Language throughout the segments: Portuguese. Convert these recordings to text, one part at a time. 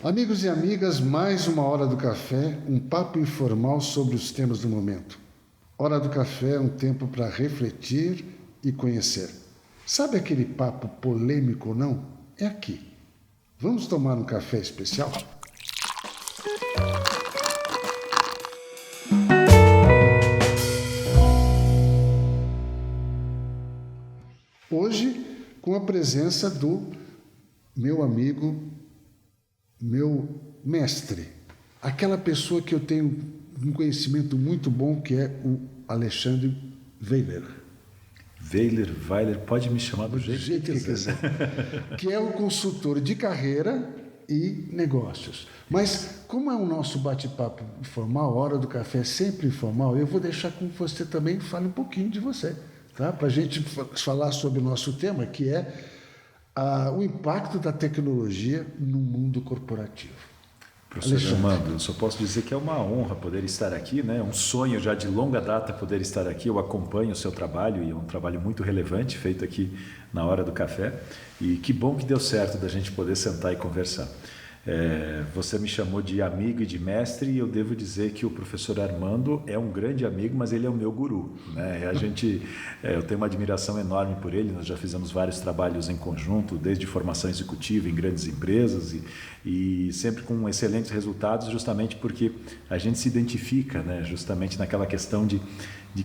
Amigos e amigas, mais uma Hora do Café, um papo informal sobre os temas do momento. Hora do Café é um tempo para refletir e conhecer. Sabe aquele papo polêmico ou não? É aqui. Vamos tomar um café especial? Hoje, com a presença do meu amigo, meu mestre, aquela pessoa que eu tenho um conhecimento muito bom, que é o Alexandre Weiler. Weiler, pode me chamar do jeito que quiser. Que é o consultor de carreira e negócios. Mas como é o nosso bate-papo informal, Hora do Café é sempre informal, eu vou deixar com você também fale um pouquinho de você, tá? Para a gente falar sobre o nosso tema, que é o impacto da tecnologia no mundo corporativo. Professor Armando, eu só posso dizer que é uma honra poder estar aqui, né? Um sonho já de longa data poder estar aqui. Eu acompanho o seu trabalho e é um trabalho muito relevante feito aqui na Hora do Café. E que bom que deu certo da gente poder sentar e conversar. Você me chamou de amigo e de mestre e eu devo dizer que o professor Armando é um grande amigo, mas ele é o meu guru, né? Eu tenho uma admiração enorme por ele. Nós já fizemos vários trabalhos em conjunto, desde formação executiva em grandes empresas e sempre com excelentes resultados, justamente porque a gente se identifica, né? Justamente naquela questão de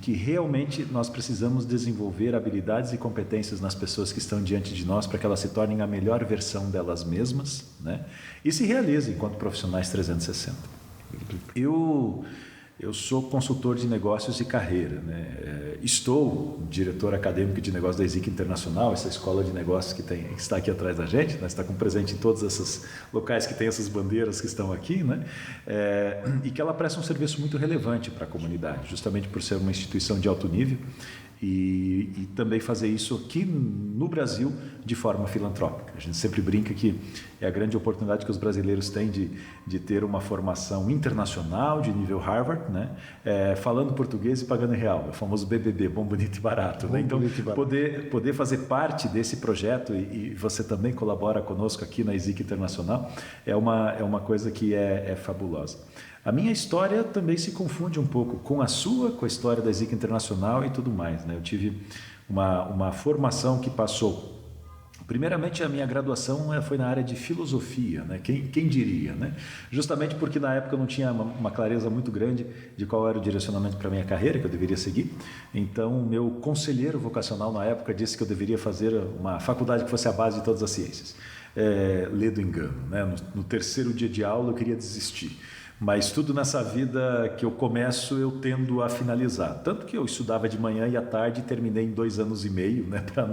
que realmente nós precisamos desenvolver habilidades e competências nas pessoas que estão diante de nós para que elas se tornem a melhor versão delas mesmas, né? E se realizem enquanto profissionais 360. Eu sou consultor de negócios e carreira, né? Estou diretor acadêmico de negócios da ESIC Internacional, essa escola de negócios que está aqui atrás da gente, né? Está com presente em todos esses locais que tem essas bandeiras que estão aqui, né? E que ela presta um serviço muito relevante para a comunidade, justamente por ser uma instituição de alto nível e também fazer isso aqui no Brasil de forma filantrópica. A gente sempre brinca que é a grande oportunidade que os brasileiros têm de ter uma formação internacional de nível Harvard, né? Falando português e pagando em real, o famoso BBB, bom, bonito e barato, né? Então, poder fazer parte desse projeto e você também colabora conosco aqui na ESIC Internacional é uma coisa que é fabulosa. A minha história também se confunde um pouco com a sua, com a história da ESIC Internacional e tudo mais, né? Eu tive uma formação que passou. Primeiramente, a minha graduação foi na área de filosofia, né? Quem diria, né? Justamente porque na época eu não tinha uma clareza muito grande de qual era o direcionamento para a minha carreira que eu deveria seguir. Então, meu conselheiro vocacional na época disse que eu deveria fazer uma faculdade que fosse a base de todas as ciências. Lê do engano, né? No terceiro dia de aula eu queria desistir. Mas tudo nessa vida que eu começo, eu tendo a finalizar. Tanto que eu estudava de manhã e à tarde e terminei em 2 anos e meio, né, para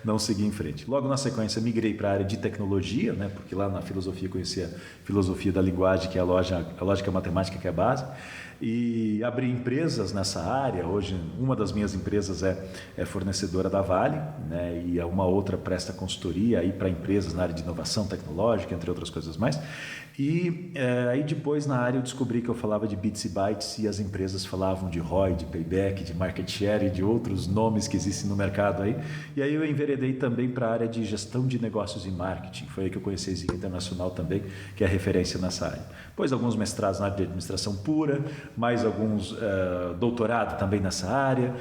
não seguir em frente. Logo na sequência, migrei para a área de tecnologia, né, porque lá na filosofia eu conhecia a filosofia da linguagem, que é a lógica matemática, que é a base. E abri empresas nessa área. Hoje, uma das minhas empresas é fornecedora da Vale, né, e uma outra presta consultoria para empresas na área de inovação tecnológica, entre outras coisas mais. E aí depois na área eu descobri que eu falava de bits e bytes e as empresas falavam de ROI, de payback, de market share e de outros nomes que existem no mercado aí. E aí eu enveredei também para a área de gestão de negócios e marketing. Foi aí que eu conheci a ESIC Internacional também, que é a referência nessa área. Depois alguns mestrados na área de administração pura, mais alguns doutorado também nessa área.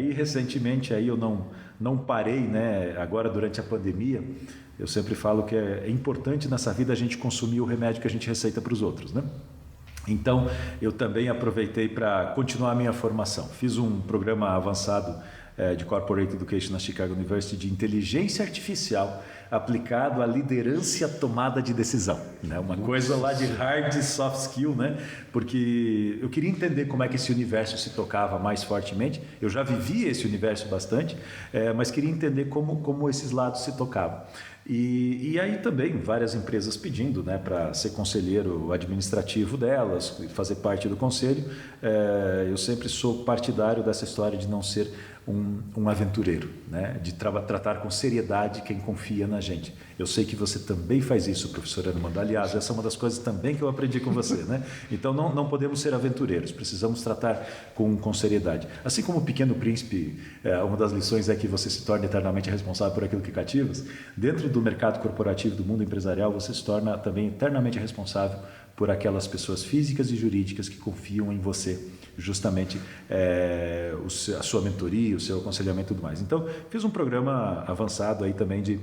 E recentemente aí eu não parei, né? Agora durante a pandemia, eu sempre falo que é importante nessa vida a gente consumir o remédio que a gente receita para os outros, né? Então, eu também aproveitei para continuar a minha formação. Fiz um programa avançado de Corporate Education na Chicago University de inteligência artificial aplicado à liderança e à tomada de decisão, né? Uma coisa lá de hard e soft skill, né? Porque eu queria entender como é que esse universo se tocava mais fortemente. Eu já vivia esse universo bastante, mas queria entender como esses lados se tocavam. E aí também várias empresas pedindo, né, para ser conselheiro administrativo delas, fazer parte do conselho. Eu sempre sou partidário dessa história de não ser um aventureiro, né, de tratar com seriedade quem confia na gente. Eu sei que você também faz isso, professor Armando. Aliás, essa é uma das coisas também que eu aprendi com você, né? Então não podemos ser aventureiros, precisamos tratar com seriedade. Assim como o Pequeno Príncipe, uma das lições é que você se torna eternamente responsável por aquilo que cativas, dentro do mercado corporativo, do mundo empresarial, você se torna também eternamente responsável por aquelas pessoas físicas e jurídicas que confiam em você, justamente a sua mentoria, o seu aconselhamento e tudo mais. Então, fiz um programa avançado aí também de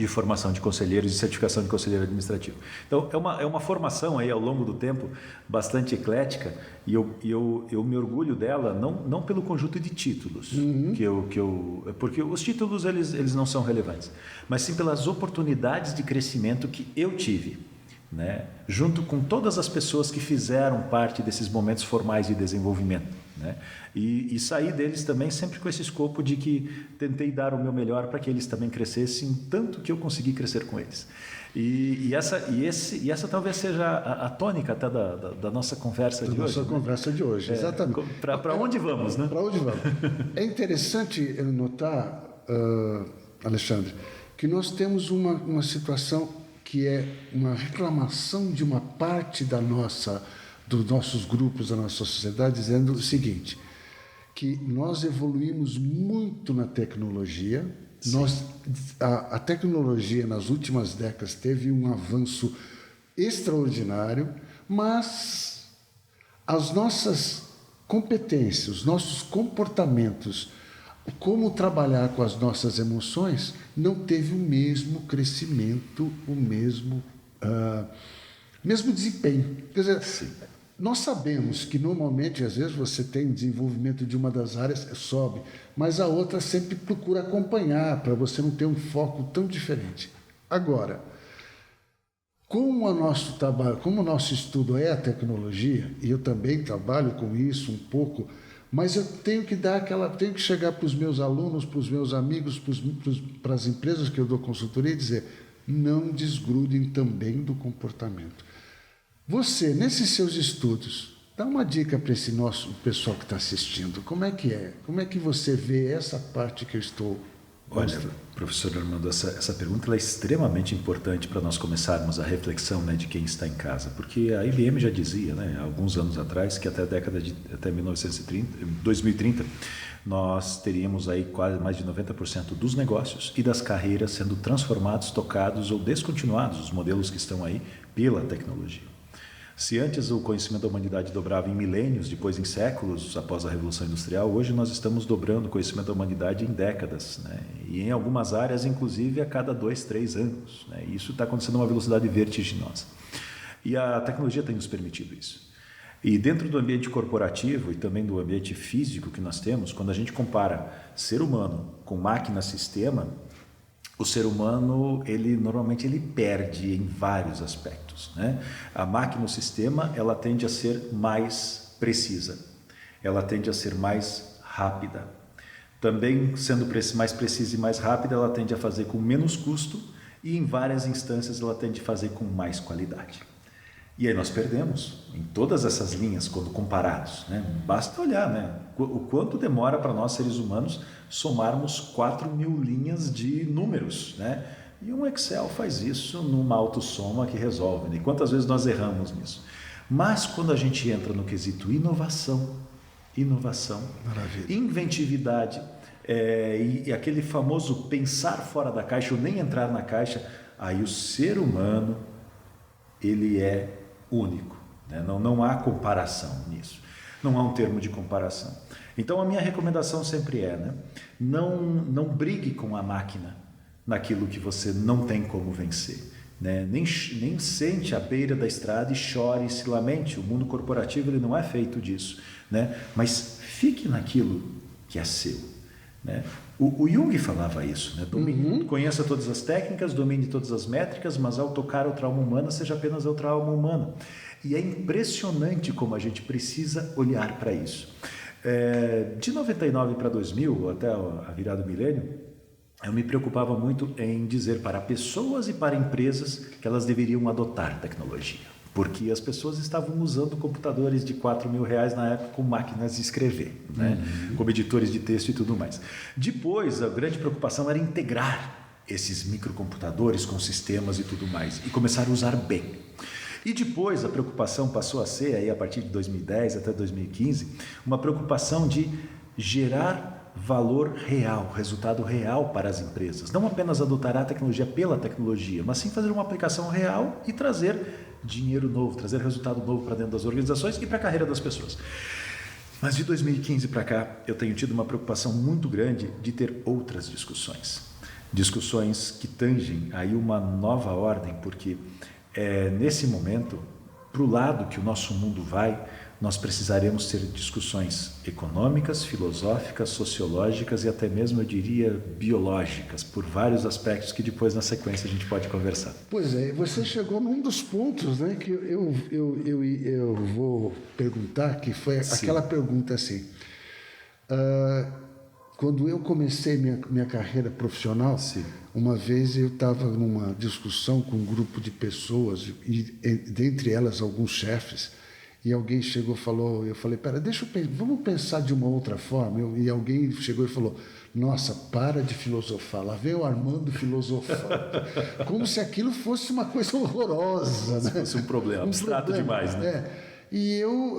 formação de conselheiros e certificação de conselheiro administrativo. Então, é uma formação aí ao longo do tempo bastante eclética e eu me orgulho dela não pelo conjunto de títulos, porque os títulos eles não são relevantes, mas sim pelas oportunidades de crescimento que eu tive, né? Junto com todas as pessoas que fizeram parte desses momentos formais de desenvolvimento, né? E saí deles também sempre com esse escopo de que tentei dar o meu melhor para que eles também crescessem tanto que eu consegui crescer com eles. E essa talvez seja a tônica até da nossa conversa de hoje. Conversa de hoje, exatamente. Para onde vamos, né? Para onde vamos? É interessante notar, Alexandre, que nós temos uma situação que é uma reclamação de uma parte dos nossos grupos, da nossa sociedade, dizendo o seguinte, que nós evoluímos muito na tecnologia. A tecnologia nas últimas décadas teve um avanço extraordinário, mas as nossas competências, os nossos comportamentos, como trabalhar com as nossas emoções, não teve o mesmo crescimento, o mesmo desempenho. Quer dizer, nós sabemos que normalmente, às vezes, você tem desenvolvimento de uma das áreas, sobe, mas a outra sempre procura acompanhar, para você não ter um foco tão diferente. Agora, como o nosso estudo é a tecnologia, e eu também trabalho com isso um pouco, mas eu tenho que tenho que chegar para os meus alunos, para os meus amigos, para as empresas que eu dou consultoria e dizer, não desgrudem também do comportamento. Você, nesses seus estudos, dá uma dica para esse nosso pessoal que está assistindo. Como é que é? Como é que você vê essa parte que eu estou mostrando? Olha, professor Armando, essa pergunta é extremamente importante para nós começarmos a reflexão, né, de quem está em casa, porque a IBM já dizia, né, há alguns anos atrás, que até 2030, nós teríamos aí quase mais de 90% dos negócios e das carreiras sendo transformados, tocados ou descontinuados, os modelos que estão aí, pela tecnologia. Se antes o conhecimento da humanidade dobrava em milênios, depois em séculos após a Revolução Industrial, hoje nós estamos dobrando o conhecimento da humanidade em décadas, né? E em algumas áreas, inclusive, a cada 2, 3 anos, né? E isso está acontecendo a uma velocidade vertiginosa. E a tecnologia tem nos permitido isso. E dentro do ambiente corporativo e também do ambiente físico que nós temos, quando a gente compara ser humano com máquina-sistema, o ser humano, normalmente perde em vários aspectos, né? A máquina, o sistema, ela tende a ser mais precisa, ela tende a ser mais rápida. Também, sendo mais precisa e mais rápida, ela tende a fazer com menos custo e, em várias instâncias, ela tende a fazer com mais qualidade. E aí nós perdemos em todas essas linhas quando comparados, né? Basta olhar, né? O quanto demora para nós, seres humanos, somarmos 4.000 linhas de números, né? E um Excel faz isso numa autossoma que resolve, né? E quantas vezes nós erramos nisso? Mas quando a gente entra no quesito inovação, maravilha, inventividade, e aquele famoso pensar fora da caixa ou nem entrar na caixa, aí o ser humano, ele é único, né? Não há comparação nisso, não há um termo de comparação. Então a minha recomendação sempre é, né? Não brigue com a máquina naquilo que você não tem como vencer, né? Nem sente à beira da estrada e chore e se lamente. O mundo corporativo ele não é feito disso, né? Mas fique naquilo que é seu, né? O Jung falava isso, né? Conheça todas as técnicas, domine todas as métricas, mas ao tocar outra alma humana, seja apenas outra alma humana. E é impressionante como a gente precisa olhar para isso. De 99 para 2000, até a virada do milênio, eu me preocupava muito em dizer para pessoas e para empresas que elas deveriam adotar tecnologia. Porque as pessoas estavam usando computadores de R$4.000 na época com máquinas de escrever, né? Como editores de texto e tudo mais. Depois, a grande preocupação era integrar esses microcomputadores com sistemas e tudo mais, e começar a usar bem. E depois a preocupação passou a ser, aí, a partir de 2010 até 2015, uma preocupação de gerar valor real, resultado real para as empresas. Não apenas adotar a tecnologia pela tecnologia, mas sim fazer uma aplicação real e trazer dinheiro novo, trazer resultado novo para dentro das organizações e para a carreira das pessoas. Mas de 2015 para cá, eu tenho tido uma preocupação muito grande de ter outras discussões. Discussões que tangem aí uma nova ordem, porque nesse momento, para o lado que o nosso mundo vai, nós precisaremos ter discussões econômicas, filosóficas, sociológicas e até mesmo, eu diria, biológicas, por vários aspectos que depois na sequência a gente pode conversar. Pois é, você chegou num dos pontos, né, que eu vou perguntar, que foi Sim. aquela pergunta assim, quando eu comecei minha carreira profissional, Sim. uma vez eu estava numa discussão com um grupo de pessoas, e dentre elas alguns chefes, e alguém chegou e falou, eu falei, vamos pensar de uma outra forma, e alguém chegou e falou, nossa, para de filosofar, lá vem o Armando filosofando, como se aquilo fosse uma coisa horrorosa. Se fosse um problema, abstrato demais, né? E eu,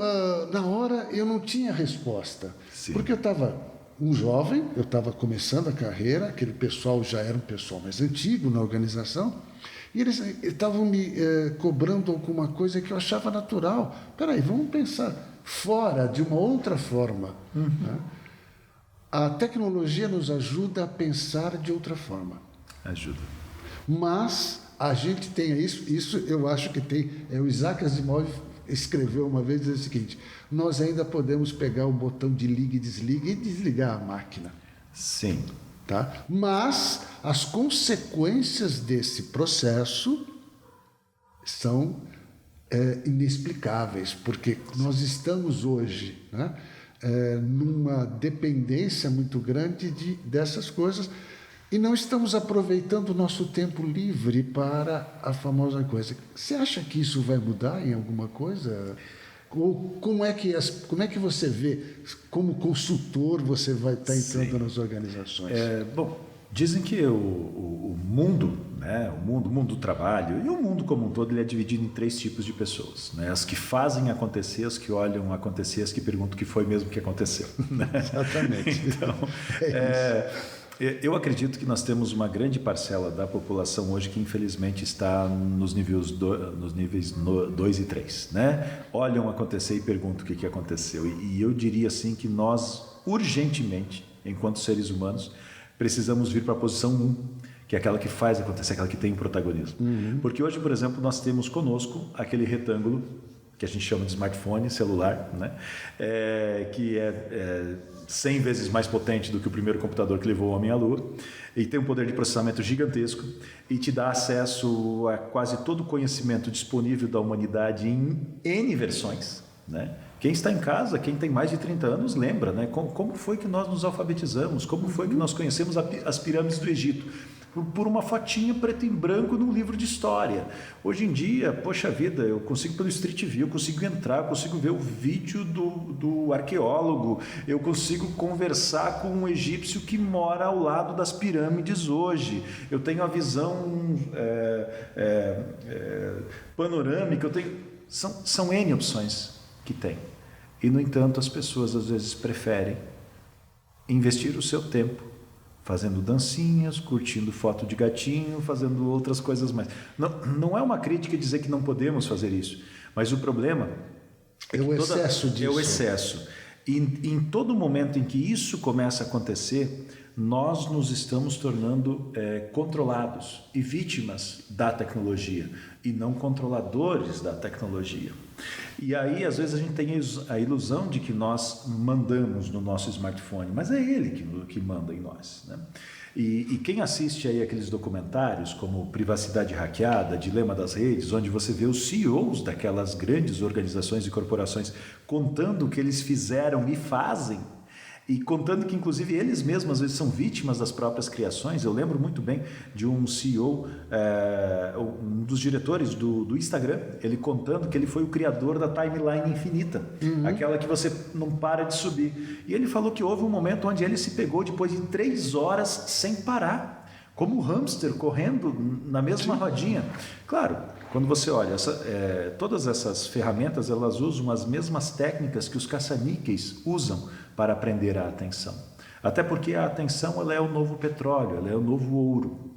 na hora, eu não tinha resposta, Sim. porque eu estava um jovem, eu estava começando a carreira, aquele pessoal já era um pessoal mais antigo na organização, e eles estavam me cobrando alguma coisa que eu achava natural. Espera aí, vamos pensar fora, de uma outra forma. Uhum. Né? A tecnologia nos ajuda a pensar de outra forma. Ajuda. Mas a gente tem isso eu acho que tem. O Isaac Asimov escreveu uma vez o seguinte: nós ainda podemos pegar o botão de liga e desligar a máquina. Sim. Tá? Mas as consequências desse processo são inexplicáveis, porque nós estamos hoje, né, numa dependência muito grande dessas coisas e não estamos aproveitando o nosso tempo livre para a famosa coisa. Você acha que isso vai mudar em alguma coisa? Ou como é que você vê, como consultor, você vai estar entrando nas organizações? Bom, dizem que o mundo, né, o mundo do trabalho e o mundo como um todo, ele é dividido em 3 tipos de pessoas, né? As que fazem acontecer, as que olham acontecer, as que perguntam o que foi mesmo que aconteceu. Né? Exatamente. Então, eu acredito que nós temos uma grande parcela da população hoje que infelizmente está nos níveis 2 e 3, né? Olham acontecer e perguntam o que aconteceu. E eu diria assim que nós, urgentemente, enquanto seres humanos, precisamos vir para a posição 1, que é aquela que faz acontecer, aquela que tem protagonismo. Uhum. Porque hoje, por exemplo, nós temos conosco aquele retângulo que a gente chama de smartphone, celular, né? Que é 100 vezes mais potente do que o primeiro computador que levou o homem à Lua, e tem um poder de processamento gigantesco e te dá acesso a quase todo o conhecimento disponível da humanidade em N versões, né? Quem está em casa, quem tem mais de 30 anos, lembra, né? Como foi que nós nos alfabetizamos, como foi que nós conhecemos as pirâmides do Egito? Por uma fotinha preto e branco num livro de história. Hoje em dia, poxa vida, eu consigo pelo Street View, eu consigo entrar, eu consigo ver o vídeo do arqueólogo, eu consigo conversar com um egípcio que mora ao lado das pirâmides hoje. Eu tenho a visão panorâmica, são N opções que tem. E, no entanto, as pessoas às vezes preferem investir o seu tempo fazendo dancinhas, curtindo foto de gatinho, fazendo outras coisas mais. Não é uma crítica dizer que não podemos fazer isso, mas o problema é o excesso disso. É o excesso. E em todo momento em que isso começa a acontecer, nós nos estamos tornando controlados e vítimas da tecnologia e não controladores da tecnologia. E aí, às vezes, a gente tem a ilusão de que nós mandamos no nosso smartphone, mas é ele que manda em nós, né? E quem assiste aí aqueles documentários como Privacidade Hackeada, Dilema das Redes, onde você vê os CEOs daquelas grandes organizações e corporações contando o que eles fizeram e fazem, e contando que, inclusive, eles mesmos, às vezes, são vítimas das próprias criações. Eu lembro muito bem de um CEO, um dos diretores do Instagram, ele contando que ele foi o criador da timeline infinita, aquela que você não para de subir. E ele falou que houve um momento onde ele se pegou depois de 3 horas sem parar, como o hamster correndo na mesma rodinha. Claro, quando você olha, todas essas ferramentas, elas usam as mesmas técnicas que os caça-níqueis usam para aprender a atenção. Até porque a atenção, ela é o novo petróleo, ela é o novo ouro.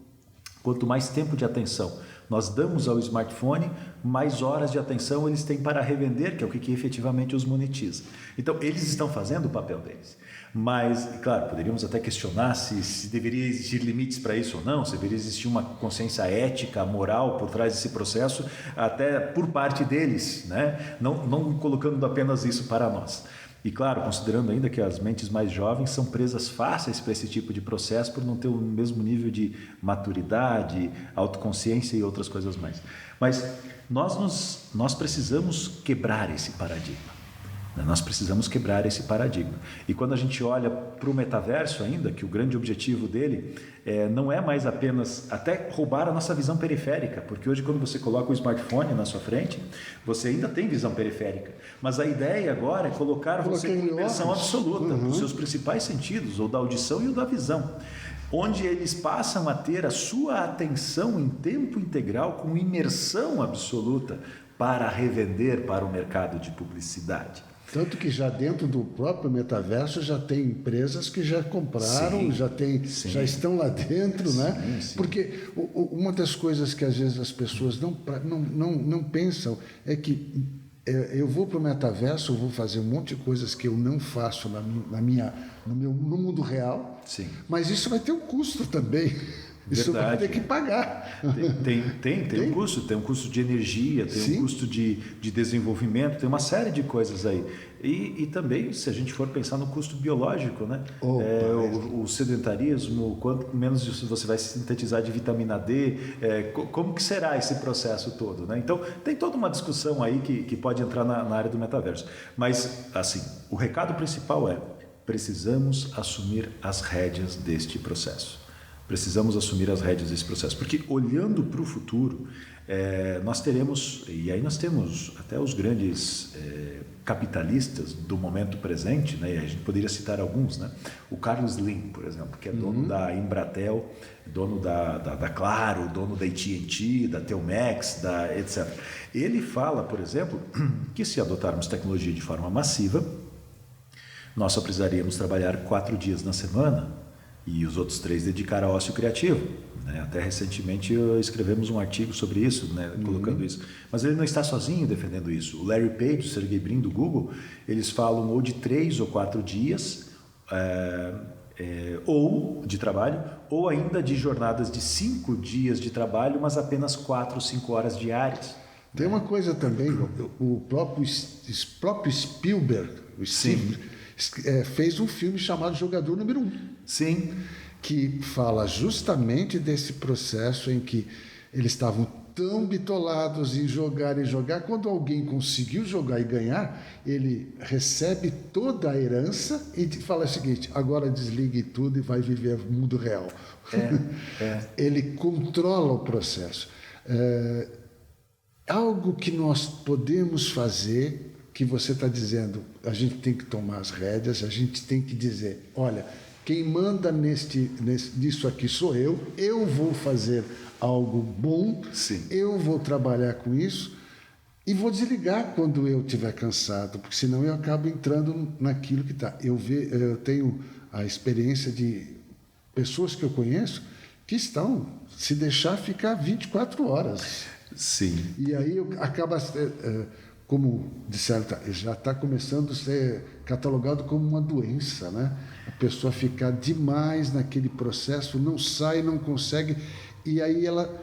Quanto mais tempo de atenção nós damos ao smartphone, mais horas de atenção eles têm para revender, que é o que efetivamente os monetiza. Então, eles estão fazendo o papel deles. Mas, claro, poderíamos até questionar se deveria existir limites para isso ou não, se deveria existir uma consciência ética, moral por trás desse processo, até por parte deles, né? Não colocando apenas isso para nós. E claro, considerando ainda que as mentes mais jovens são presas fáceis para esse tipo de processo por não ter o mesmo nível de maturidade, autoconsciência e outras coisas mais. Mas nós precisamos quebrar esse paradigma. Nós precisamos quebrar esse paradigma. E quando a gente olha para o metaverso ainda, que o grande objetivo dele não é mais apenas até roubar a nossa visão periférica, porque hoje quando você coloca o smartphone na sua frente, você ainda tem visão periférica. Mas a ideia agora é colocar você com imersão absoluta nos seus principais sentidos, ou da audição e o da visão, onde eles passam a ter a sua atenção em tempo integral com imersão absoluta para revender para o mercado de publicidade. Tanto que já dentro do próprio metaverso já tem empresas que já compraram, já estão lá dentro, né? Sim. Porque uma das coisas que às vezes as pessoas não pensam é que eu vou para o metaverso, eu vou fazer um monte de coisas que eu não faço no mundo real, sim, mas isso vai ter um custo também. Isso vai ter que pagar. Tem um custo de energia, tem um custo de desenvolvimento, tem uma série de coisas aí. E também, se a gente for pensar no custo biológico, né? O sedentarismo, quanto menos você vai sintetizar de vitamina D, como que será esse processo todo, né? Então, tem toda uma discussão aí que pode entrar na área do metaverso. Mas, assim, o recado principal é: precisamos assumir as rédeas deste processo. Precisamos assumir as rédeas desse processo, porque olhando para o futuro, nós teremos, e aí nós temos até os grandes capitalistas do momento presente, né? E a gente poderia citar alguns, né? O Carlos Slim, por exemplo, que é dono da Embratel, dono da Claro, dono da AT&T, da Telmex, etc. Ele fala, por exemplo, que se adotarmos tecnologia de forma massiva, nós só precisaríamos trabalhar 4 dias na semana, e os outros 3 dedicar ao ócio criativo, né? Até recentemente escrevemos um artigo sobre isso, né? Colocando isso. Mas ele não está sozinho defendendo isso. O Larry Page, o Sergey Brin do Google, eles falam ou de 3 ou 4 dias ou de trabalho, ou ainda de jornadas de 5 dias de trabalho, mas apenas 4 ou 5 horas diárias. Tem uma coisa também, o próprio Spielberg, o Steve, fez um filme chamado Jogador Número 1. Sim. Que fala justamente desse processo em que eles estavam tão bitolados em jogar e jogar, quando alguém conseguiu jogar e ganhar, ele recebe toda a herança e fala o seguinte: agora desligue tudo e vai viver o mundo real. Ele controla o processo. Algo que nós podemos fazer, que você está dizendo, a gente tem que tomar as rédeas, a gente tem que dizer: olha, quem manda nisso aqui sou eu vou fazer algo bom, sim, eu vou trabalhar com isso e vou desligar quando eu estiver cansado, porque senão eu acabo entrando naquilo que está. Eu tenho a experiência de pessoas que eu conheço que estão, se deixar, ficar 24 horas. Sim. E aí acaba... como disseram, já está começando a ser catalogado como uma doença, né? A pessoa ficar demais naquele processo, não sai, não consegue, e aí ela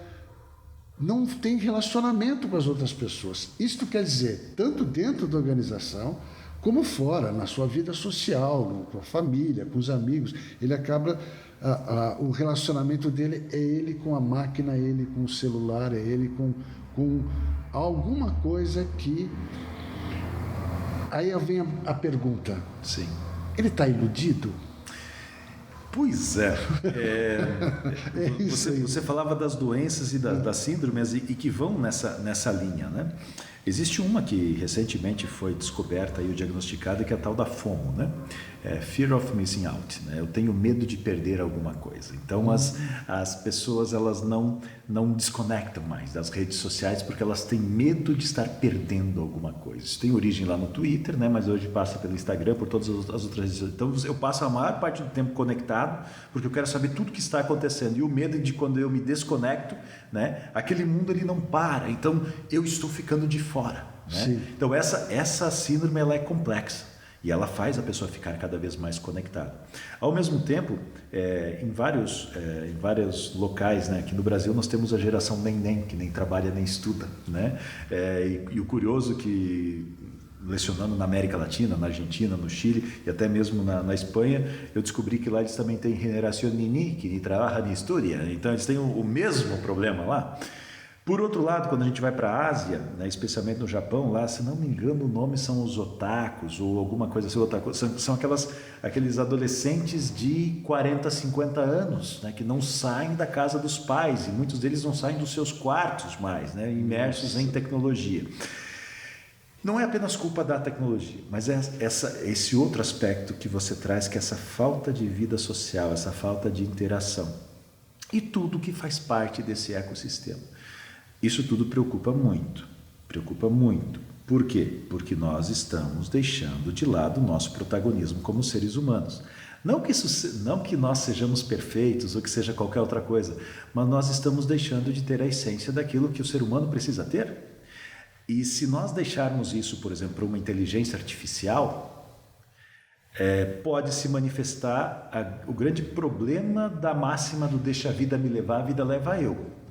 não tem relacionamento com as outras pessoas. Isto quer dizer, tanto dentro da organização, como fora, na sua vida social, com a família, com os amigos. Ele acaba... o relacionamento dele é ele com a máquina, é ele com o celular, é ele com alguma coisa que... Aí vem a pergunta. Sim. Ele está iludido? Pois você falava das doenças e das síndromes e que vão nessa linha, né? Existe uma que recentemente foi descoberta e diagnosticada, que é a tal da FOMO, né? Fear of Missing Out, né? Eu tenho medo de perder alguma coisa. Então as pessoas elas não desconectam mais das redes sociais porque elas têm medo de estar perdendo alguma coisa. Isso tem origem lá no Twitter, né? Mas hoje passa pelo Instagram, por todas as outras redes sociais. Então eu passo a maior parte do tempo conectado porque eu quero saber tudo que está acontecendo, e o medo de quando eu me desconecto, né? Aquele mundo ele não para, então eu estou ficando de fora, né? Então essa síndrome ela é complexa. E ela faz a pessoa ficar cada vez mais conectada. Ao mesmo tempo, em vários locais, né, aqui no Brasil nós temos a geração neném, que nem trabalha nem estuda, né? E o curioso que, lecionando na América Latina, na Argentina, no Chile e até mesmo na Espanha, eu descobri que lá eles também têm geração nini, que nem trabalha nem estuda. Então eles têm o mesmo problema lá. Por outro lado, quando a gente vai para a Ásia, né, especialmente no Japão, lá, se não me engano, o nome são os otakus ou alguma coisa assim, são aqueles adolescentes de 40, 50 anos, né, que não saem da casa dos pais, e muitos deles não saem dos seus quartos mais, né, imersos em tecnologia. Não é apenas culpa da tecnologia, mas é esse outro aspecto que você traz, que é essa falta de vida social, essa falta de interação e tudo que faz parte desse ecossistema. Isso tudo preocupa muito. Por quê? Porque nós estamos deixando de lado o nosso protagonismo como seres humanos. Não que nós sejamos perfeitos ou que seja qualquer outra coisa, mas nós estamos deixando de ter a essência daquilo que o ser humano precisa ter. E se nós deixarmos isso, por exemplo, para uma inteligência artificial, pode se manifestar o grande problema da máxima do deixa a vida me levar, a vida leva eu.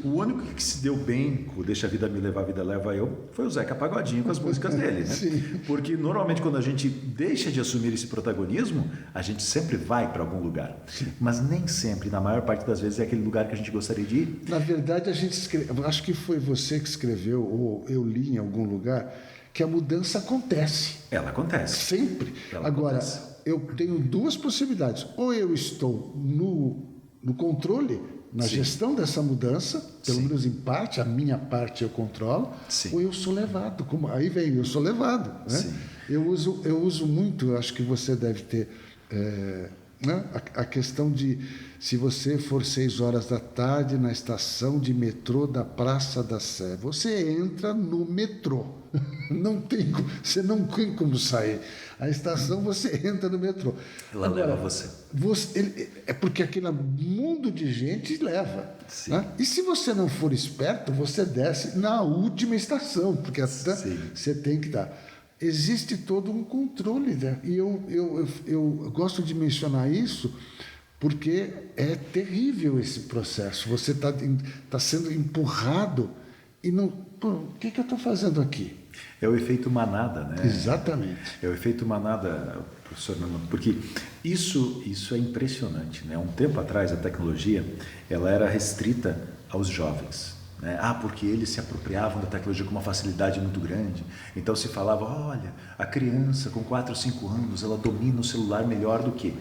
O único que se deu bem com o deixa a vida me levar, a vida leva eu foi o Zeca Pagodinho com as músicas dele, né? Porque normalmente quando a gente deixa de assumir esse protagonismo, a gente sempre vai para algum lugar. Mas nem sempre, na maior parte das vezes, é aquele lugar que a gente gostaria de ir. Na verdade, acho que foi você que escreveu, ou eu li em algum lugar, que a mudança acontece. Ela acontece. Sempre. Agora, eu tenho duas possibilidades. Ou eu estou no controle, na gestão dessa mudança, pelo menos em parte, a minha parte eu controlo, ou eu sou levado. Aí vem, eu sou levado. Né? Eu uso muito, acho que você deve ter, né? A questão de, se você for 6 horas da tarde na estação de metrô da Praça da Sé, você entra no metrô. Você não tem como sair. A estação, você entra no metrô. Ela leva você. É porque aquele mundo de gente leva. Né? E se você não for esperto, você desce na última estação, porque você tem que dar. Existe todo um controle, né? E eu gosto de mencionar isso porque é terrível esse processo. Você está sendo empurrado e não... Pô, o que eu estou fazendo aqui? É o efeito manada, né? Exatamente. É o efeito manada, professor Normando, porque isso é impressionante, né? Um tempo atrás a tecnologia ela era restrita aos jovens, né? Porque eles se apropriavam da tecnologia com uma facilidade muito grande. Então se falava, olha, a criança com 4 ou 5 anos ela domina o celular melhor do que...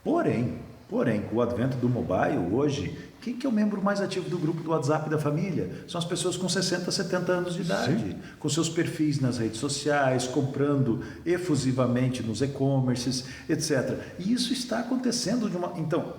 Porém, com o advento do mobile hoje, quem que é o membro mais ativo do grupo do WhatsApp da família? São as pessoas com 60, 70 anos de idade, com seus perfis nas redes sociais, comprando efusivamente nos e-commerces, etc. E isso está acontecendo então,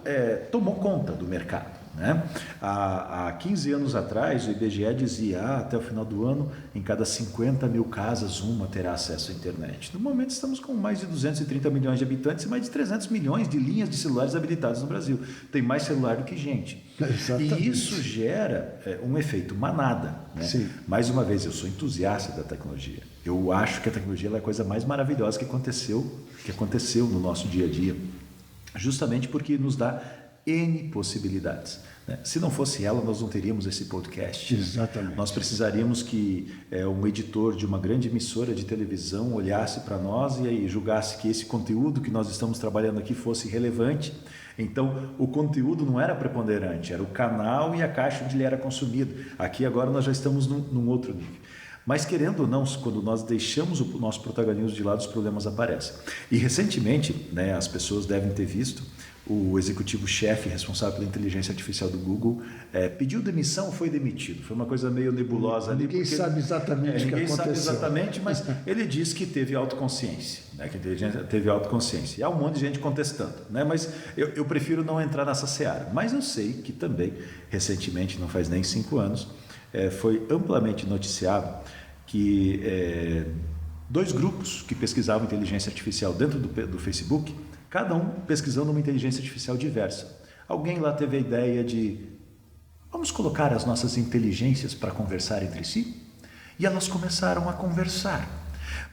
tomou conta do mercado. Né? Há 15 anos atrás, o IBGE dizia até o final do ano, em cada 50 mil casas, uma terá acesso à internet. No momento estamos com mais de 230 milhões de habitantes e mais de 300 milhões de linhas de celulares habilitadas no Brasil. Tem mais celular do que gente. Exatamente. E isso gera um efeito manada. Né? Mais uma vez, eu sou entusiasta da tecnologia. Eu acho que a tecnologia é a coisa mais maravilhosa que aconteceu no nosso dia a dia, justamente porque nos dá N possibilidades. Né? Se não fosse ela, nós não teríamos esse podcast. Exatamente. Nós precisaríamos que um editor de uma grande emissora de televisão olhasse para nós e aí julgasse que esse conteúdo que nós estamos trabalhando aqui fosse relevante. Então, o conteúdo não era preponderante, era o canal e a caixa onde ele era consumido. Aqui agora nós já estamos num outro nível. Mas querendo ou não, quando nós deixamos o nosso protagonismo de lado, os problemas aparecem. E recentemente, né, as pessoas devem ter visto o executivo-chefe responsável pela inteligência artificial do Google pediu demissão ou foi demitido. Foi uma coisa meio nebulosa ali. Ninguém sabe exatamente o que aconteceu. Ninguém sabe exatamente, mas ele disse que teve autoconsciência, né? Que a inteligência teve autoconsciência. E há um monte de gente contestando, né? Mas eu prefiro não entrar nessa seara. Mas eu sei que também, recentemente, não faz nem 5 anos, foi amplamente noticiado que 2 grupos que pesquisavam inteligência artificial dentro do Facebook, cada um pesquisando uma inteligência artificial diversa. Alguém lá teve a ideia de vamos colocar as nossas inteligências para conversar entre si? E elas começaram a conversar.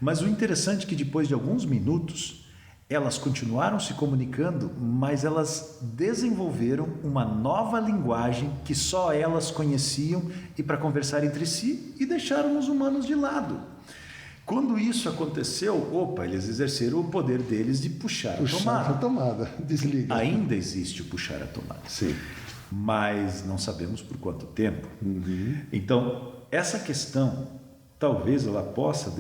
Mas o interessante é que depois de alguns minutos, elas continuaram se comunicando, mas elas desenvolveram uma nova linguagem que só elas conheciam e para conversar entre si e deixaram os humanos de lado. Quando isso aconteceu, eles exerceram o poder deles de puxar a tomada. Desliga. Ainda existe o puxar a tomada. Sim. Mas não sabemos por quanto tempo. Uhum. Então, essa questão, talvez ela possa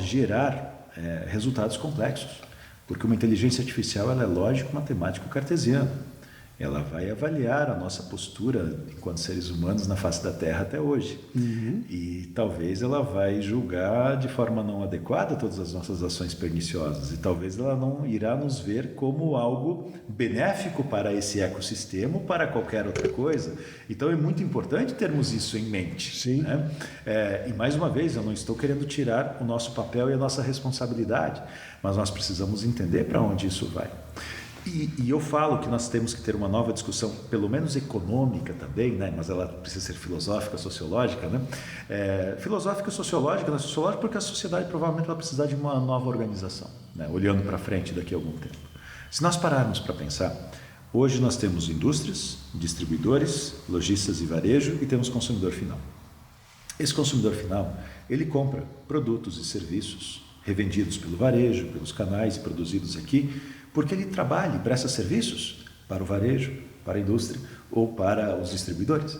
gerar resultados complexos, porque uma inteligência artificial ela é lógico, matemático, cartesiano. Ela vai avaliar a nossa postura enquanto seres humanos na face da Terra até hoje. Uhum. E talvez ela vai julgar de forma não adequada todas as nossas ações perniciosas. E talvez ela não irá nos ver como algo benéfico para esse ecossistema ou para qualquer outra coisa. Então é muito importante termos isso em mente. Sim. Né? E mais uma vez, eu não estou querendo tirar o nosso papel e a nossa responsabilidade, mas nós precisamos entender para onde isso vai. E eu falo que nós temos que ter uma nova discussão, pelo menos econômica também, né? Mas ela precisa ser filosófica, sociológica, né? Filosófica, sociológica, porque a sociedade provavelmente vai precisar de uma nova organização, né? Olhando para frente daqui a algum tempo. Se nós pararmos para pensar, hoje nós temos indústrias, distribuidores, lojistas e varejo e temos consumidor final. Esse consumidor final, ele compra produtos e serviços revendidos pelo varejo, pelos canais e produzidos aqui, porque ele trabalha e presta serviços para o varejo, para a indústria ou para os distribuidores.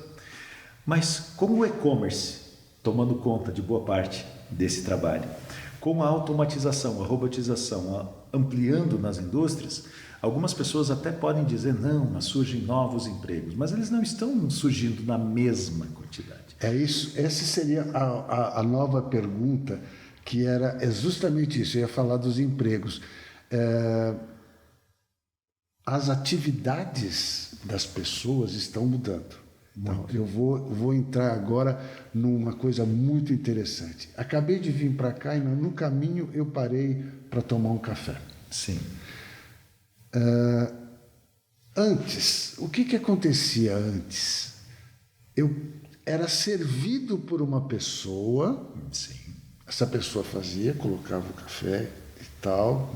Mas com o e-commerce tomando conta de boa parte desse trabalho, com a automatização, a robotização ampliando nas indústrias, algumas pessoas até podem dizer, não, mas surgem novos empregos, mas eles não estão surgindo na mesma quantidade. É isso, essa seria a nova pergunta, que é justamente isso, eu ia falar dos empregos. As atividades das pessoas estão mudando. Então, eu vou entrar agora numa coisa muito interessante. Acabei de vir para cá e no caminho eu parei para tomar um café. Sim. Antes, o que acontecia antes? Eu era servido por uma pessoa. Sim. Essa pessoa colocava o café e tal.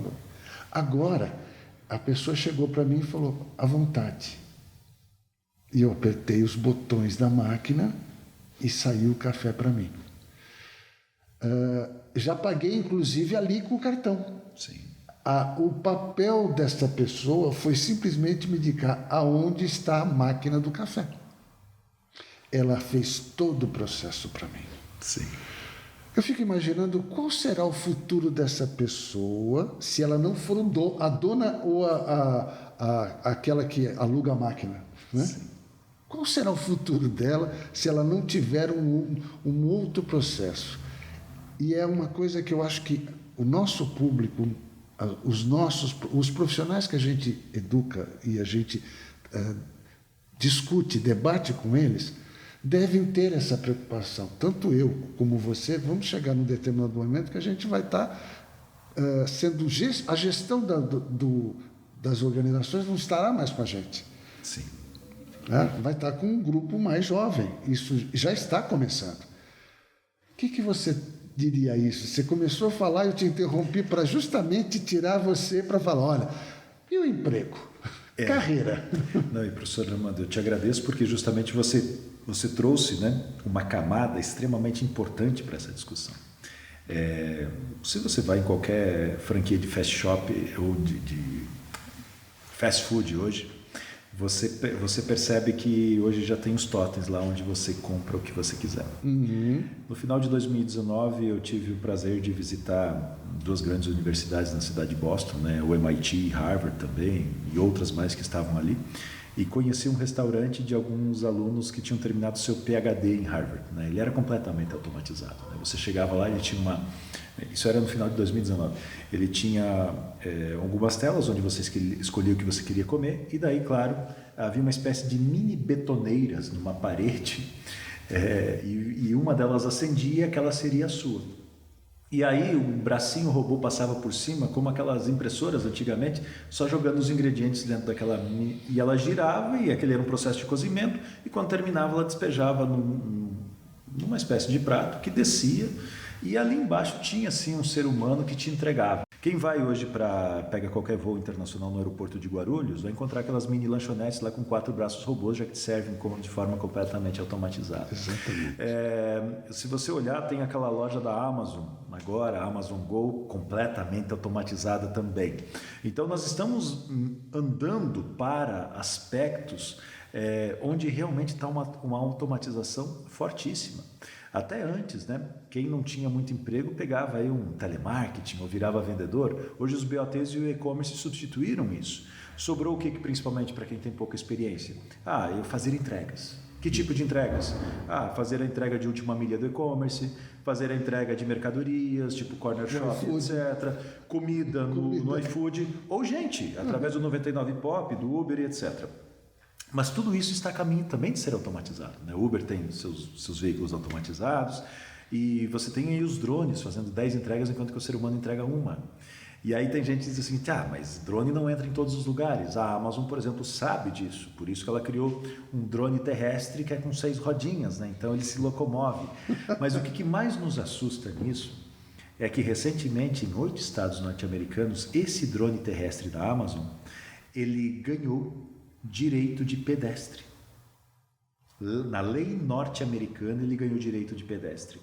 Agora, a pessoa chegou para mim e falou, à vontade. E eu apertei os botões da máquina e saiu o café para mim. Já paguei, inclusive, ali com o cartão. Sim. O papel desta pessoa foi simplesmente me indicar aonde está a máquina do café. Ela fez todo o processo para mim. Sim. Eu fico imaginando qual será o futuro dessa pessoa se ela não for a dona ou aquela que aluga a máquina, né? Sim. Qual será o futuro dela se ela não tiver um outro processo? E é uma coisa que eu acho que o nosso público, os profissionais que a gente educa e a gente discute, debate com eles, devem ter essa preocupação. Tanto eu como você, vamos chegar num determinado momento que a gente vai estar sendo... A gestão das organizações não estará mais com a gente. Sim. Vai estar com um grupo mais jovem. Isso já está começando. O que você diria a isso? Você começou a falar, eu te interrompi para justamente tirar você para falar, olha, e o emprego? Carreira. Não, e professor Armando, eu te agradeço porque justamente você trouxe, né, uma camada extremamente importante para essa discussão. Se você vai em qualquer franquia de fast shop ou de fast food hoje, você percebe que hoje já tem os totens lá onde você compra o que você quiser. No final de 2019, eu tive o prazer de visitar 2 grandes universidades na cidade de Boston, né? O MIT e Harvard também, e outras mais que estavam ali. E conheci um restaurante de alguns alunos que tinham terminado seu PhD em Harvard, né? Ele era completamente automatizado, né? Você chegava lá e ele tinha isso era no final de 2019. Ele tinha algumas telas onde você escolhia o que você queria comer e daí, claro, havia uma espécie de mini betoneiras numa parede e uma delas acendia e aquela seria a sua. E aí o bracinho robô passava por cima, como aquelas impressoras antigamente, só jogando os ingredientes dentro daquela mini... E ela girava e aquele era um processo de cozimento e quando terminava ela despejava numa espécie de prato que descia. E ali embaixo tinha assim um ser humano que te entregava. Quem vai hoje pega qualquer voo internacional no aeroporto de Guarulhos, vai encontrar aquelas mini lanchonetes lá com 4 braços robôs, já que te servem de forma completamente automatizada. Exatamente. Se você olhar, tem aquela loja da Amazon, agora, a Amazon Go, completamente automatizada também. Então nós estamos andando para aspectos onde realmente está uma automatização fortíssima. Até antes, né? Quem não tinha muito emprego pegava aí um telemarketing ou virava vendedor. Hoje os BOTs e o e-commerce substituíram isso. Sobrou o que principalmente para quem tem pouca experiência? Eu fazer entregas. Que tipo de entregas? Fazer a entrega de última milha do e-commerce, fazer a entrega de mercadorias, tipo corner shop, etc. Comida no iFood. Ou gente, através do 99 Pop, do Uber e etc. Mas tudo isso está a caminho também de ser automatizado, né? O Uber tem seus veículos automatizados e você tem aí os drones fazendo 10 entregas enquanto que o ser humano entrega uma. E aí tem gente que diz assim, mas drone não entra em todos os lugares. A Amazon, por exemplo, sabe disso, por isso que ela criou um drone terrestre que é com 6 rodinhas, né? Então ele se locomove. Mas o que mais nos assusta nisso é que recentemente em 8 estados norte-americanos, esse drone terrestre da Amazon, ele ganhou direito de pedestre. Na lei norte-americana ele ganhou direito de pedestre.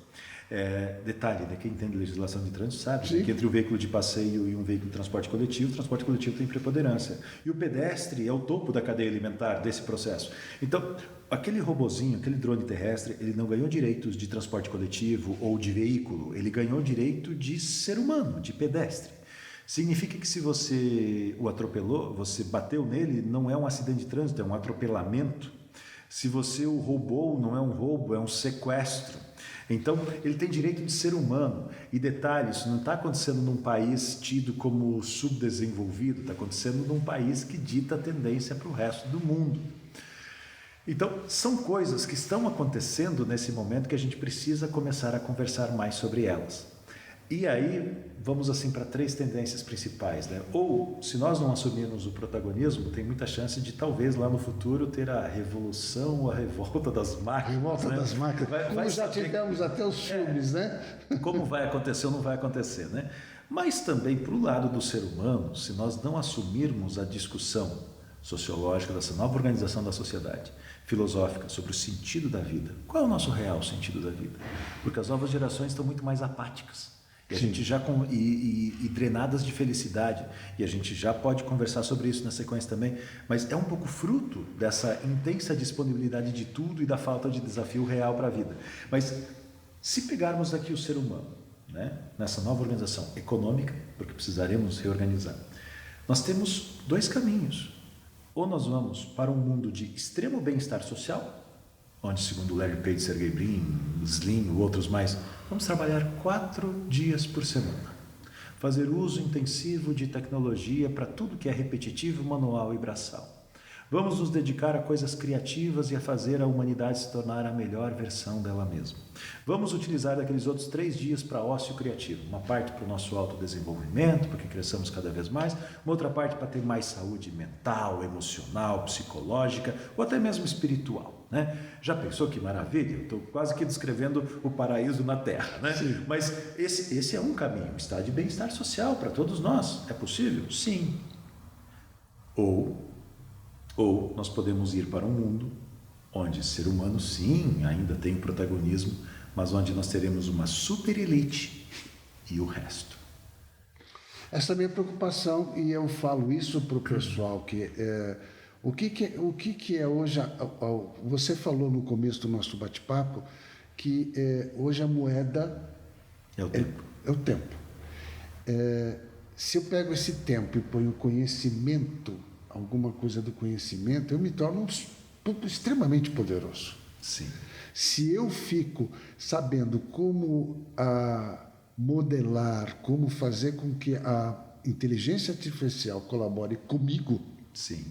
Detalhe, né? Quem entende legislação de trânsito sabe, né? Que entre o veículo de passeio e um veículo de transporte coletivo, o transporte coletivo tem preponderância. E o pedestre é o topo da cadeia alimentar desse processo. Então, aquele robozinho, aquele drone terrestre, ele não ganhou direitos de transporte coletivo ou de veículo, ele ganhou direito de ser humano, de pedestre. Significa que se você o atropelou, você bateu nele, não é um acidente de trânsito, é um atropelamento. Se você o roubou, não é um roubo, é um sequestro. Então, ele tem direito de ser humano. E detalhe, isso não está acontecendo num país tido como subdesenvolvido, está acontecendo num país que dita a tendência para o resto do mundo. Então, são coisas que estão acontecendo nesse momento que a gente precisa começar a conversar mais sobre elas. E aí, vamos assim para 3 tendências principais, né? Ou, se nós não assumirmos o protagonismo, tem muita chance de talvez lá no futuro ter a revolução ou a revolta das máquinas. Revolta das máquinas. Como já tivemos até os filmes, né? Como vai acontecer ou não vai acontecer, né? Mas também, para o lado do ser humano, se nós não assumirmos a discussão sociológica dessa nova organização da sociedade, filosófica, sobre o sentido da vida, qual é o nosso real sentido da vida? Porque as novas gerações estão muito mais apáticas. E a gente já drenadas de felicidade, e a gente já pode conversar sobre isso na sequência também, mas é um pouco fruto dessa intensa disponibilidade de tudo e da falta de desafio real para a vida. Mas se pegarmos aqui o ser humano, né, nessa nova organização econômica, porque precisaremos reorganizar, nós temos 2 caminhos. Ou nós vamos para um mundo de extremo bem-estar social, onde, segundo Larry Page, Sergey Brin, Slim e outros mais, vamos trabalhar 4 dias por semana. Fazer uso intensivo de tecnologia para tudo que é repetitivo, manual e braçal. Vamos nos dedicar a coisas criativas e a fazer a humanidade se tornar a melhor versão dela mesma. Vamos utilizar aqueles outros 3 dias para ócio criativo. Uma parte para o nosso autodesenvolvimento, porque cresçamos cada vez mais. Uma outra parte para ter mais saúde mental, emocional, psicológica ou até mesmo espiritual, né? Já pensou que maravilha? Eu estou quase que descrevendo o paraíso na Terra, né? Sim. Mas esse é um caminho, estado de bem-estar social para todos nós. É possível? Sim. Ou nós podemos ir para um mundo onde o ser humano, sim, ainda tem protagonismo, mas onde nós teremos uma super elite e o resto. Essa é a minha preocupação, e eu falo isso para o pessoal, que O que que é hoje? Você falou no começo do nosso bate-papo que hoje a moeda É o tempo. é o tempo. Se eu pego esse tempo e ponho conhecimento, alguma coisa do conhecimento, eu me torno extremamente poderoso. Sim. Se eu fico sabendo como modelar, como fazer com que a inteligência artificial colabore comigo, Sim.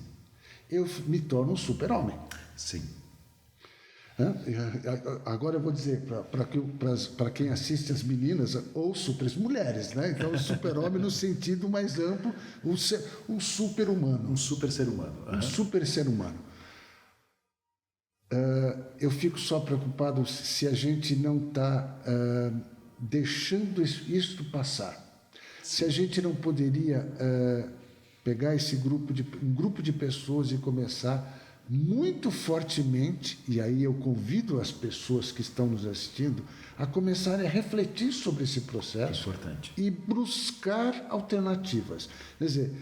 eu me torno um super-homem. Sim. Agora eu vou dizer para quem assiste as meninas ou super mulheres, né? Então o super-homem no sentido mais amplo, um super-humano. Um super ser humano. Um super ser humano. Eu fico só preocupado se a gente não está deixando isso passar. Se a gente não poderia pegar um grupo de pessoas e começar muito fortemente, e aí eu convido as pessoas que estão nos assistindo a começarem a refletir sobre esse processo Importante. e buscar alternativas. Quer dizer,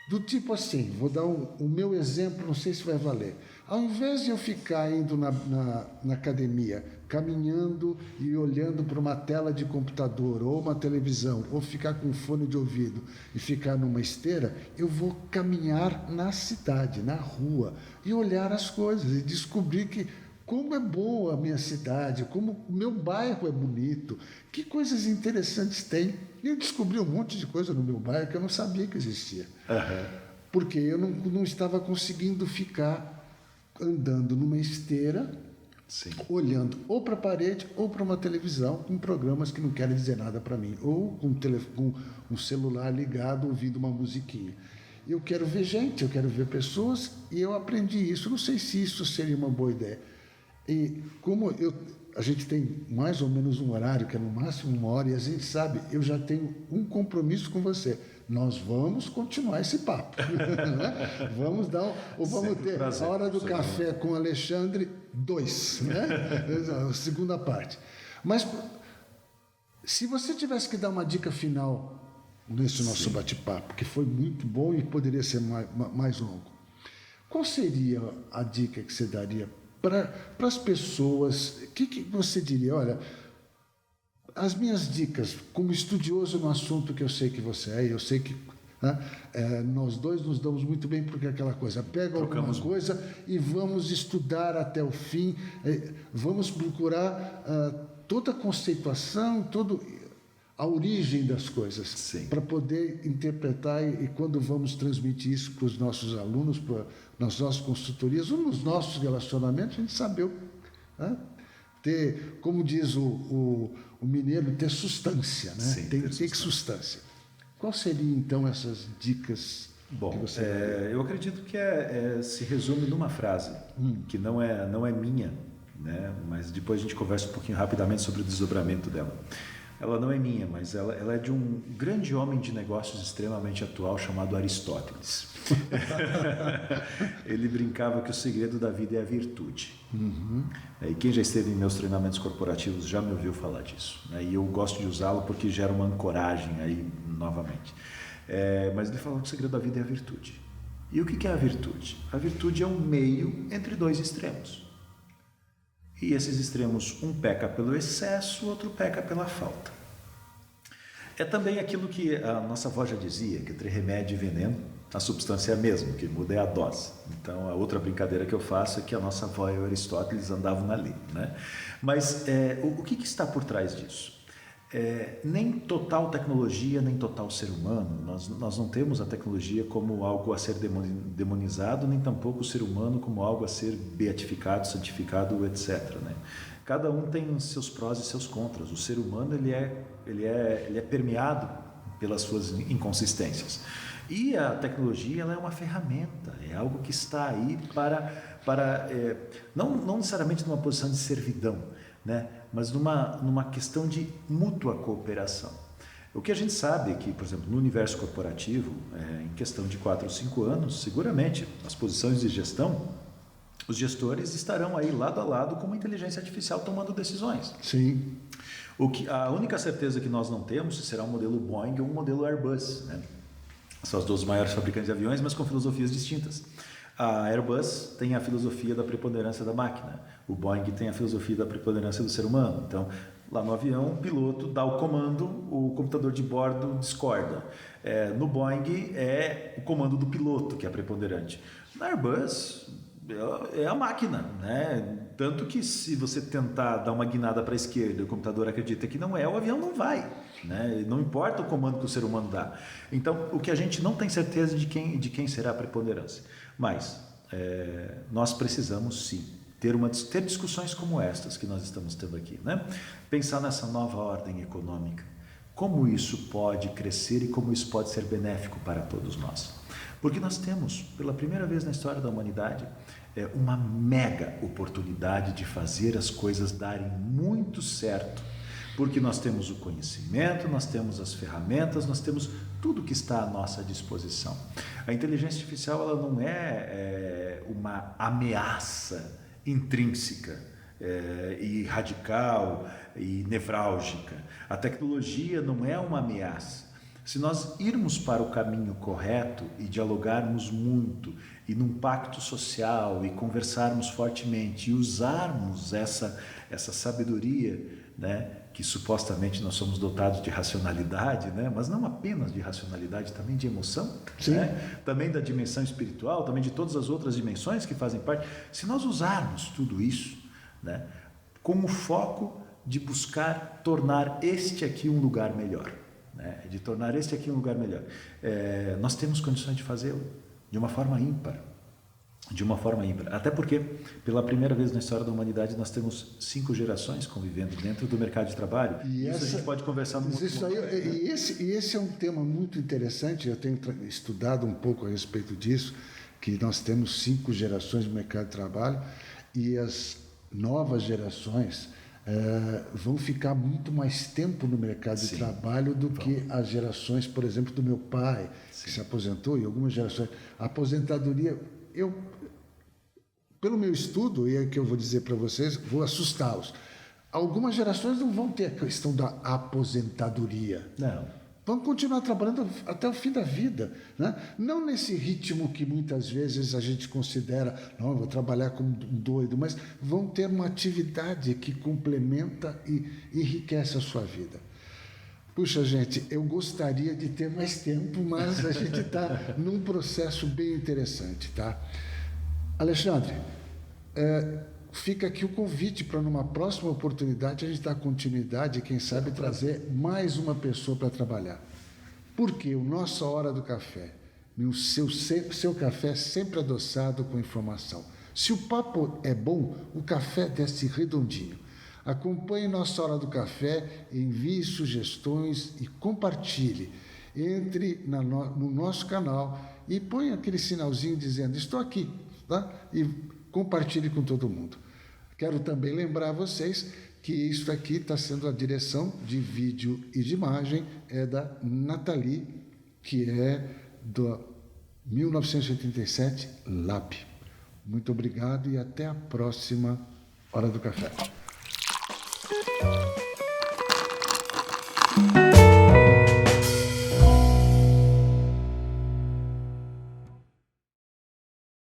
do tipo assim, vou dar o meu exemplo, não sei se vai valer. Ao invés de eu ficar indo na academia, caminhando e olhando para uma tela de computador ou uma televisão, ou ficar com fone de ouvido e ficar numa esteira, eu vou caminhar na cidade, na rua, e olhar as coisas e descobrir como é boa a minha cidade, como o meu bairro é bonito, que coisas interessantes tem. E eu descobri um monte de coisa no meu bairro que eu não sabia que existia. Porque eu não estava conseguindo ficar andando numa esteira, Sim. olhando ou para a parede ou para uma televisão com programas que não querem dizer nada para mim, ou com um celular ligado ouvindo uma musiquinha. Eu quero ver gente, eu quero ver pessoas, e eu aprendi isso. Não sei se isso seria uma boa ideia. E como a gente tem mais ou menos um horário, que é no máximo 1 hora, e a gente sabe, eu já tenho um compromisso com você. Nós vamos continuar esse papo. Vamos ter prazer, a hora do café com o Alexandre 2, né? A segunda parte. Mas se você tivesse que dar uma dica final nesse nosso bate-papo, que foi muito bom e poderia ser mais longo, qual seria a dica que você daria para as pessoas? O que você diria? Olha, as minhas dicas, como estudioso no assunto que eu sei que você é, e eu sei que nós dois nos damos muito bem, porque é aquela coisa, pega alguma coisa e vamos estudar até o fim, vamos procurar toda a conceituação, toda a origem das coisas, para poder interpretar, e quando vamos transmitir isso para os nossos alunos, nas nossas consultorias, ou nos nossos relacionamentos, a gente saber ter, como diz o mineiro, ter substância, né? Sim, tem que substância. Qual seriam, então, essas dicas que você daria? Eu acredito que se resume numa frase, que não é minha, né? Mas depois a gente conversa um pouquinho rapidamente sobre o desdobramento dela. Ela não é minha, mas ela é de um grande homem de negócios extremamente atual chamado Aristóteles. Ele brincava que o segredo da vida é a virtude. E quem já esteve em meus treinamentos corporativos já me ouviu falar disso. E eu gosto de usá-lo porque gera uma ancoragem aí novamente. Mas ele falava que o segredo da vida é a virtude. E o que é a virtude? A virtude é um meio entre dois extremos. E esses extremos, um peca pelo excesso, o outro peca pela falta. É também aquilo que a nossa avó já dizia, que entre remédio e veneno, a substância é a mesma, o que muda é a dose. Então, a outra brincadeira que eu faço é que a nossa avó e o Aristóteles andavam na lei, né? Mas o que está por trás disso? Nem total tecnologia, nem total ser humano. Nós não temos a tecnologia como algo a ser demonizado, nem tampouco o ser humano como algo a ser beatificado, santificado, etc. Né? Cada um tem seus prós e seus contras. O ser humano ele é permeado pelas suas inconsistências. E a tecnologia ela é uma ferramenta, é algo que está aí para não necessariamente numa posição de servidão, né? Mas numa questão de mútua cooperação. O que a gente sabe é que, por exemplo, no universo corporativo, em questão de 4 ou 5 anos, seguramente, nas posições de gestão, os gestores estarão aí lado a lado com uma inteligência artificial tomando decisões. Sim. A única certeza que nós não temos se será um modelo Boeing ou um modelo Airbus, né? São as duas maiores fabricantes de aviões, mas com filosofias distintas. A Airbus tem a filosofia da preponderância da máquina, o Boeing tem a filosofia da preponderância do ser humano. Então, lá no avião, o piloto dá o comando, o computador de bordo discorda. No Boeing é o comando do piloto que é preponderante. Na Airbus é a máquina, né? Tanto que se você tentar dar uma guinada para a esquerda e o computador acredita que não é, o avião não vai, né? Não importa o comando que o ser humano dá. Então, o que a gente não tem certeza de quem será a preponderância. Mas nós precisamos sim ter discussões como estas que nós estamos tendo aqui, né? Pensar nessa nova ordem econômica, como isso pode crescer e como isso pode ser benéfico para todos nós. Porque nós temos, pela primeira vez na história da humanidade, uma mega oportunidade de fazer as coisas darem muito certo, porque nós temos o conhecimento, nós temos as ferramentas, nós temos tudo que está à nossa disposição. A inteligência artificial ela não é uma ameaça intrínseca e radical e nevrálgica. A tecnologia não é uma ameaça. Se nós irmos para o caminho correto e dialogarmos muito e num pacto social e conversarmos fortemente e usarmos essa sabedoria, né, que supostamente nós somos dotados de racionalidade, né, mas não apenas de racionalidade, também de emoção, né, também da dimensão espiritual, também de todas as outras dimensões que fazem parte. Se nós usarmos tudo isso, né, com o foco de buscar tornar este aqui um lugar melhor, de tornar este aqui um lugar melhor. Nós temos condições de fazê-lo de uma forma ímpar. Até porque, pela primeira vez na história da humanidade, nós temos 5 gerações convivendo dentro do mercado de trabalho. E isso a gente pode conversar muito. Esse é um tema muito interessante, eu tenho estudado um pouco a respeito disso, que nós temos 5 gerações no mercado de trabalho e as novas gerações vão ficar muito mais tempo no mercado de trabalho do que as gerações, por exemplo, do meu pai, que se aposentou, e algumas gerações. A aposentadoria, pelo meu estudo, e é o que eu vou dizer para vocês, vou assustá-los. Algumas gerações não vão ter a questão da aposentadoria. Não. Vão continuar trabalhando até o fim da vida, né? Não nesse ritmo que muitas vezes a gente considera, não, eu vou trabalhar como um doido, mas vão ter uma atividade que complementa e enriquece a sua vida. Puxa, gente, eu gostaria de ter mais tempo, mas a gente está num processo bem interessante, tá? Alexandre, fica aqui o convite para numa próxima oportunidade a gente dar continuidade e quem sabe trazer mais uma pessoa para trabalhar. Porque o Nossa Hora do Café, o seu café é sempre adoçado com informação. Se o papo é bom, o café desce redondinho. Acompanhe Nossa Hora do Café, envie sugestões e compartilhe. Entre no nosso canal e põe aquele sinalzinho dizendo estou aqui, tá? E compartilhe com todo mundo. Quero também lembrar vocês que isso aqui está sendo a direção de vídeo e de imagem é da Nathalie, que é do 1987 Lab. Muito obrigado e até a próxima Hora do Café.